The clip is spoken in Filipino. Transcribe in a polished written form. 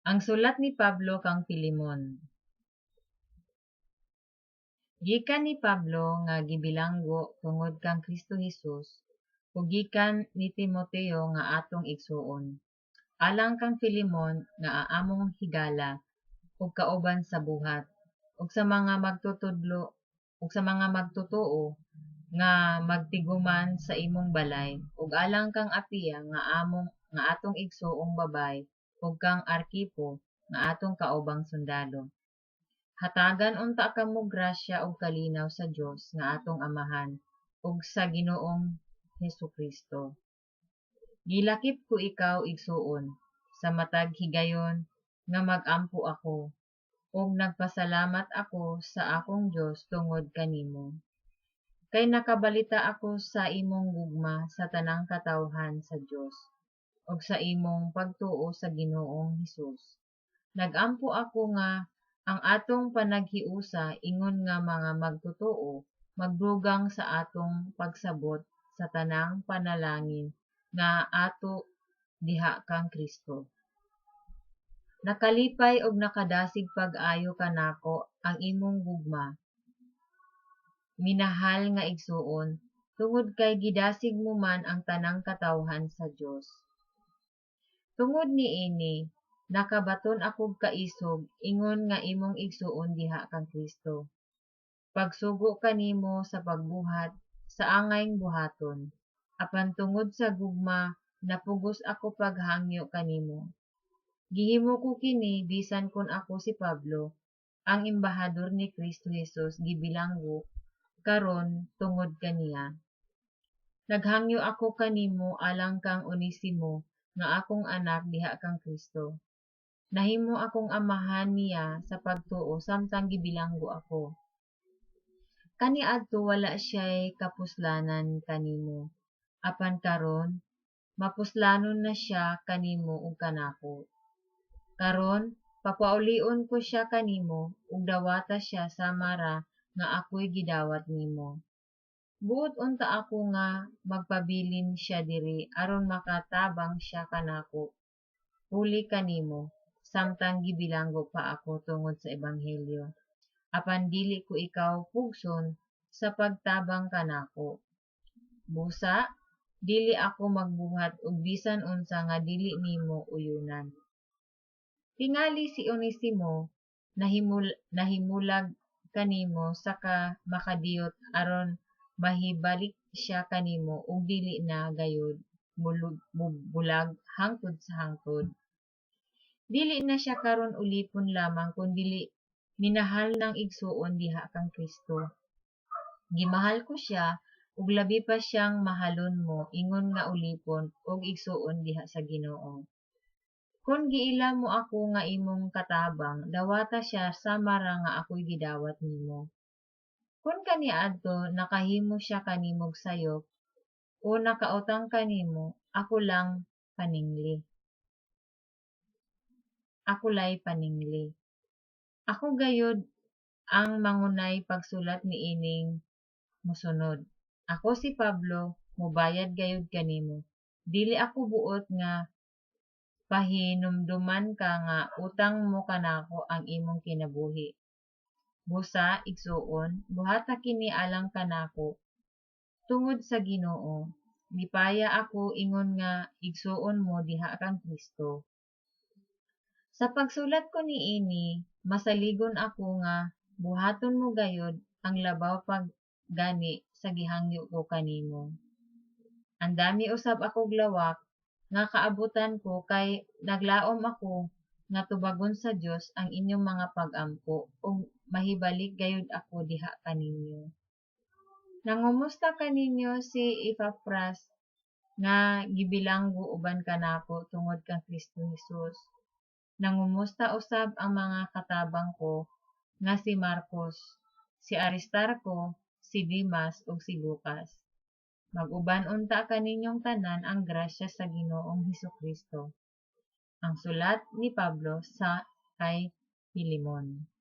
Ang sulat ni Pablo kang Filemon. Gikan ni Pablo nga gibilanggo tungod kang Kristo Hesus, ug gikan ni Timoteo nga atong igsuon. Alang kang Filemon nga aamong higala ug kauban sa buhat, ug sa mga magtutudlo ug sa mga magtotoo nga magtiguman sa imong balay, ug alang kang Apia nga atong igsuong babay, ug kang Arkipo nga atong kaubang sundalo. Hatagan unta kamo grasya ug kalinaw sa Dios nga atong Amahan ug sa Ginoong Hesukristo. Gilakip ko ikaw igsuon sa matag higayon nga mag-ampo ako, ug nagpasalamat ako sa akong Dios tungod kanimo. Kay nakabalita ako sa imong gugma sa tanang katawhan sa Dios ug sa imong pagtuo sa Ginoong Hesus. Nagampo ako nga ang atong panaghiusa ingon nga mga magtotoo magdugang sa atong pagsabot sa tanang panalangin nga ato diha kang Kristo. Nakalipay og nakadasig pag-ayo kanako ang imong gugma, minahal nga igsuon, tungod kay gidasig mo man ang tanang katawhan sa Dios. Tungod niini, nakabaton akog kaisog ingon nga imong igsuon diha kang Kristo. Pagsugo kanimo sa pagbuhat sa angayng buhaton, apan tungod sa gugma napugos ako paghangyo kanimo. Gihimo ko kini bisan kun ako si Pablo, ang embahador ni Kristo Jesus gibilanggo karon tungod kaniya. Naghangyo ako kanimo alang kang Onesimo nga akong anak diha kang Kristo. Nahimo akong amahan niya sa pagtuo samtang gibilanggo ako. Kaniadto wala siya'y kapuslanan kanimo, apan karon mapuslanon na siya kanimo ug kanako. Karon papaulion ko siya kanimo ug dawata siya sama ra nga ako'y gidawat nimo. Buot unta ako nga magpabilin siya diri aron makatabang siya kanako huli kanimo samtang gibilanggo pa ako tungod sa ebanghelyo. Apan dili ko ikaw pugson sa pagtabang kanako. Busa, dili ako magbuhat og bisan unsa nga dili nimo uyunan. Tingali si Onesimo nahimulag kanimo saka makadiyot aron mahibalik siya kanimo ug dili na gayud bulag hangtod sa hangtod. Dili na siya karon ulipon lamang kundi minahal ng igsuon diha kang Kristo. Gimahal ko siya ug labi pa siyang mahalon mo ingon nga ulipon ug igsuon diha sa Ginoo. Kung giila mo ako nga imong katabang, dawata siya sama ra nga ako'y gidawat nimo. Kung kaniadto nakahimo siya kanimog sayop o nakautang kanimo, ako lay paningli. Ako gayud ang mangunay pagsulat niining mosunod. Ako si Pablo, mobayad gayud kanimo. Dili ako buot nga pahinumduman ka nga utang mo kanako ang imong kinabuhi. Busa, igsuon, buhata kini alang kanako. Tungod sa Ginoo, lipaya ako ingon nga igsuon mo diha kang Kristo. Sa pagsulat ko niini, masaligon ako nga buhaton mo gayud ang labaw pag gani sa gihangyo ko kanimo. Andami usab akog lawak nga kaabutan ko kay naglaom ako nga tubagon sa Dios ang inyong mga pag-ampo ug mahibalik gayud ako diha kaninyo. Nangumusta kaninyo si Epapras nga gibilanggo uban kanako tungod kang Kristo Jesus. Nangumusta usab ang mga katabang ko nga si Marcos, si Aristarco, si Dimas ug si Lucas. Mag-uban unta kaninyong tanan ang grasya sa Ginoong Hesukristo. Ang sulat ni Pablo sa kay Filemon.